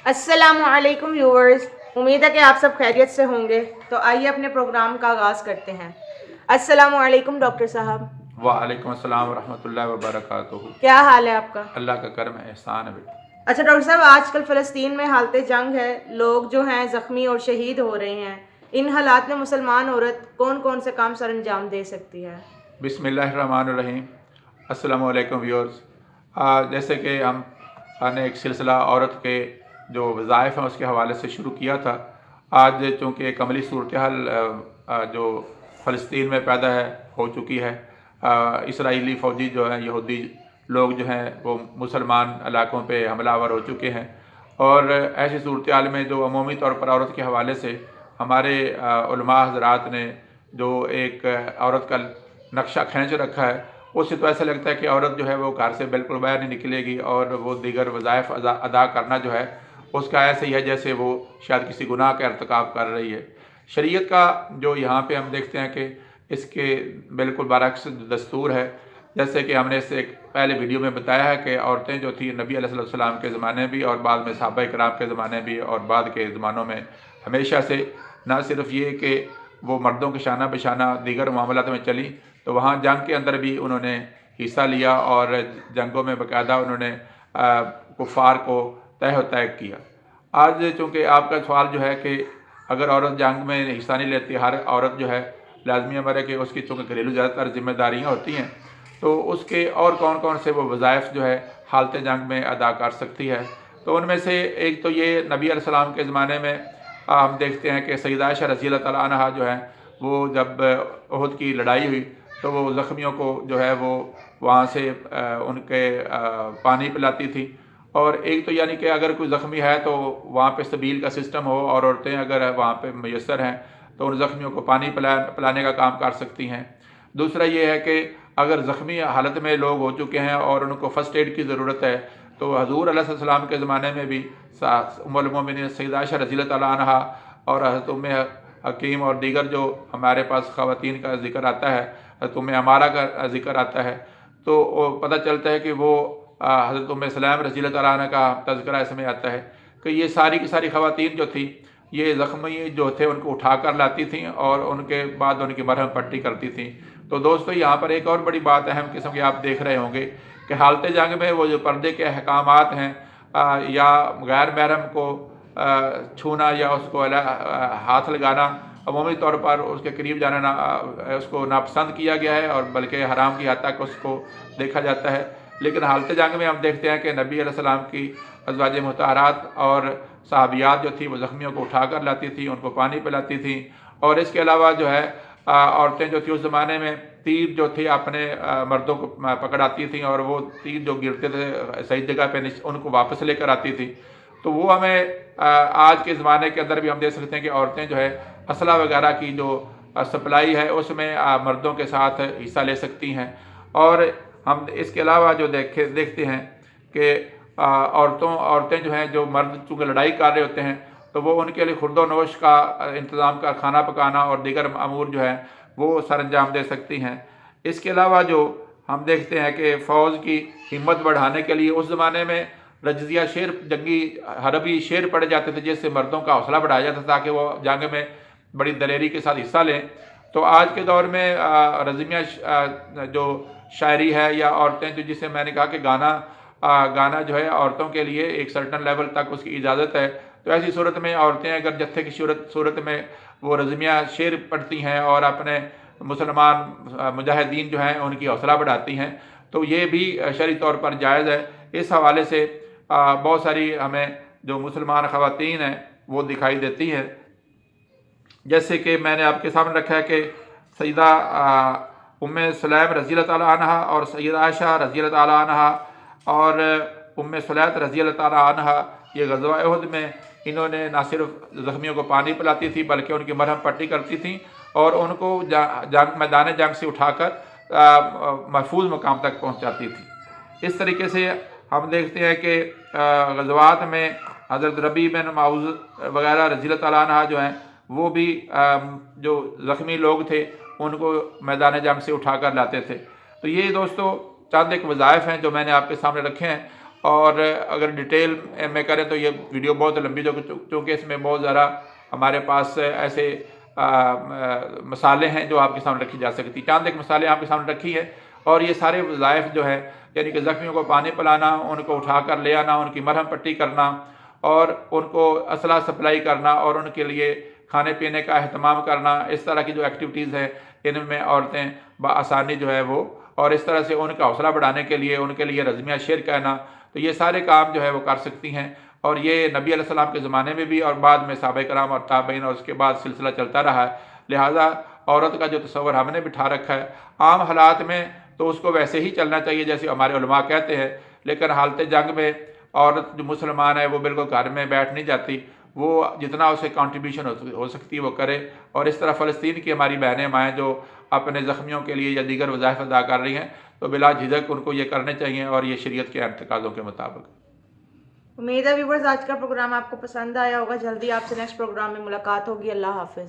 अस्सलामु अलैकुम व्यूअर्स, उम्मीद है कि आप सब खैरियत से होंगे। तो आइए अपने प्रोग्राम का आगाज़ करते हैं। अस्सलामु अलैकुम डॉक्टर साहब। वालेकुम अस्सलाम वरहमतुल्लाहि वबरकातुहू। क्या हाल है आपका? अल्लाह का करम है, एहसान है बेटा। अच्छा डॉक्टर साहब, आजकल फ़लस्तीन में हालत जंग है, लोग जो हैं ज़ख्मी और शहीद हो रहे हैं। इन हालात में मुसलमान औरत कौन कौन से काम सर अंजाम दे सकती है? बिस्मिल्लाहिर्रहमानिर्रहीम। अस्सलामु अलैकुम व्यूअर्स। जैसे कि हमने एक सिलसिला औरत के जो वज़ाइफ हैं उसके हवाले से शुरू किया था। आज चूँकि एक अमली सूरत हाल जो फ़लस्तीन में पैदा हो चुकी है, इसराइली फ़ौजी जो हैं, यहूदी लोग जो हैं वो मुसलमान इलाक़ों पे हमलावर हो चुके हैं। और ऐसी सूरत हाल में जो अमूमी तौर पर औरत के हवाले से हमारे उलमा हज़रात ने जो एक औरत का नक्शा खींच रखा है, उससे तो ऐसा लगता है कि औरत जो है वो घर से बिल्कुल बाहर नहीं निकलेगी और वो दीगर वज़ाइफ अदा करना जो है उसका ऐसे ही है जैसे वो शायद किसी गुनाह का इर्तिकाब कर रही है। शरीयत का जो यहाँ पे हम देखते हैं कि इसके बिल्कुल बरअक्स दस्तूर है। जैसे कि हमने इससे एक पहले वीडियो में बताया है कि औरतें जो थी नबी अलैहिस्सलाम के ज़माने भी और बाद में सहाबा किराम के ज़माने भी और बाद के ज़मानों में हमेशा से न सिर्फ ये कि वो मर्दों के शाना बशाना दीगर मामलात में चली, तो वहाँ जंग के अंदर भी उन्होंने हिस्सा लिया और जंगों में बाकायदा उन्होंने कुफ़ार को तय तय किया। आज चूँकि आपका सवाल जो है कि अगर औरत जंग में हिस्सा नहीं लेती, हर औरत जो है लाजमी अमर है कि उसकी चूँकि घरेलू ज़्यादातर जिम्मेदारियाँ होती हैं, तो उसके और कौन कौन से वो वज़ाइफ जो है हालत जंग में अदा कर सकती है। तो उनमें से एक तो ये नबी अलैहिस्सलाम के ज़माने में हम देखते हैं कि सैयदा आयशा रज़ियल्लाहु तआला अन्हा जो हैं वो जब उहद की लड़ाई हुई तो वो ज़ख्मियों को जो है वो वहाँ से उनके पानी पिलाती थी। और एक तो यानी कि अगर कोई ज़ख्मी है तो वहाँ पे सबील का सिस्टम हो और औरतें अगर वहाँ पे मैसर हैं तो उन ज़ख्मियों को पानी पिलाने का काम कर सकती हैं। दूसरा ये है कि अगर ज़ख्मी हालत में लोग हो चुके हैं और उनको फ़र्स्ट एड की ज़रूरत है, तो हज़ूर अलैहिस्सलाम के ज़माने में भी उम्मुल मोमिनीन सैयदा आयशा रज़ियल्लाहु तआला अन्हा और हज़रत उम्मे हकीम और दीगर जो हमारे पास ख़वातीन का ज़िक्र आता है, हज़रत उम्मे अमारा का ज़िक्र आता है, तो पता चलता है कि वो हज़रत उम्मे सलाम रज़ियल्लाहु तआला अन्हा का तज़किरा इसमें आता है कि ये सारी की सारी ख़वातीन जो थी ये ज़ख्मी जो थे उनको उठा कर लाती थीं और उनके बाद उनकी मरहम पट्टी करती थीं। तो दोस्तों यहाँ पर एक और बड़ी बात अहम किस्म की आप देख रहे होंगे कि हालत जंग में वो जो पर्दे के अहकामात हैं या गैर महरम को छूना या उसको हाथ लगाना अमूमी तौर पर उसके करीब जाना उसको नापसंद किया गया है और बल्कि हराम की हद तक उसको देखा जाता है। लेकिन हालत जंग में हम देखते हैं कि नबी अलैहिस्सलाम की अज़वाज मुतहरात और सहाबियात जो थी वो ज़ख्मियों को उठा कर लाती थी, उनको पानी पिलाती थी। और इसके अलावा जो है औरतें जो थी उस ज़माने में तीर जो थे अपने मर्दों को पकड़ाती थी और वो तीर जो गिरते थे सही जगह पे उनको वापस लेकर आती थी। तो वो हमें आज के ज़माने के अंदर भी हम देख सकते हैं कि औरतें जो है असला वगैरह की जो सप्लाई है उसमें मर्दों के साथ हिस्सा ले सकती हैं। और हम इसके अलावा जो देखते हैं कि औरतें जो हैं, जो मर्द चूँकि लड़ाई कर रहे होते हैं तो वो उनके लिए खुर्द नोश का इंतज़ाम का खाना पकाना और दीगर अमूर जो है वो सर अंजाम दे सकती हैं। इसके अलावा जो हम देखते हैं कि फ़ौज की हिम्मत बढ़ाने के लिए उस ज़माने में रजजिया शेर जंगी हरबी शेर पड़े जाते थे जिससे मर्दों का हौसला बढ़ाया जाता था ताकि वो जंग में बड़ी दलेरी के साथ हिस्सा लें। तो आज के दौर में रज़मिया जो शायरी है या औरतें जो जिसे मैंने कहा कि गाना जो है औरतों के लिए एक सर्टन लेवल तक उसकी इजाज़त है। तो ऐसी सूरत में औरतें अगर जत्थे की सूरत में वो रज़मिया शेर पढ़ती हैं और अपने मुसलमान मुजाहिदीन जो हैं उनकी हौसला बढ़ाती हैं, तो ये भी शरई तौर पर जायज़ है। इस हवाले से बहुत सारी हमें जो मुसलमान ख़वातीन हैं वो दिखाई देती हैं। जैसे कि मैंने आपके सामने रखा है कि सैयदा उम्मे सुलैम रज़ियल्लाहु तआला अन्हा और सैयदा आयशा रज़ियल्लाहु तआला अन्हा और उम्मे सुलैत रज़ियल्लाहु तआला अन्हा ये ग़ज़वा उहद में इन्होंने न सिर्फ ज़ख्मियों को पानी पिलाती थी बल्कि उनकी मरहम पट्टी करती थी और उनको मैदान जंग से उठाकर महफूज मकाम तक पहुँचाती थी। इस तरीके से हम देखते हैं कि ग़ज़वात में हज़रत रबी बिन माऊज़ वगैरह रज़ियल्लाहु तआला अन्हा जो हैं वो भी जो ज़ख्मी लोग थे उनको मैदान जंग से उठा कर लाते थे। तो ये दोस्तों चंद एक वज़ाइफ हैं जो मैंने आपके सामने रखे हैं। اور اگر ڈیٹیل میں کریں تو یہ ویڈیو بہت لمبی چونکہ اس میں بہت ذرا ہمارے پاس ایسے مثالیں ہیں جو آپ کے سامنے رکھی جا سکتی. چاند ایک مثالیں آپ کے سامنے رکھی ہے اور یہ سارے وظائف جو ہے یعنی کہ زخمیوں کو پانی پلانا، ان کو اٹھا کر لے آنا، ان کی مرہم پٹی کرنا اور ان کو اسلحہ سپلائی کرنا اور ان کے لیے کھانے پینے کا اہتمام کرنا، اس طرح کی جو ایکٹیویٹیز ہیں ان میں عورتیں بآسانی جو ہے وہ، اور اس طرح سے ان کا حوصلہ بڑھانے کے لیے ان کے لیے رزمیہ شعر کہنا، تو یہ سارے کام جو ہے وہ کر سکتی ہیں. اور یہ نبی علیہ السلام کے زمانے میں بھی اور بعد میں صحابہ کرام اور تابعین اور اس کے بعد سلسلہ چلتا رہا ہے. لہٰذا عورت کا جو تصور ہم نے بٹھا رکھا ہے عام حالات میں تو اس کو ویسے ہی چلنا چاہیے جیسے ہمارے علماء کہتے ہیں، لیکن حالت جنگ میں عورت جو مسلمان ہے وہ بالکل گھر میں بیٹھ نہیں جاتی، وہ جتنا اسے کنٹریبیوشن ہو سکتی ہے وہ کرے. اور اس طرح فلسطین کی ہماری بہنیں مائیں جو اپنے زخمیوں کے لیے یا دیگر وظائف ادا کر رہی ہیں تو بلا جھجک ان کو یہ کرنے چاہیے اور یہ شریعت کے تقاضوں کے مطابق. امید ہے ویورز آج کا پروگرام آپ کو پسند آیا ہوگا. جلدی آپ سے نیکسٹ پروگرام میں ملاقات ہوگی. اللہ حافظ.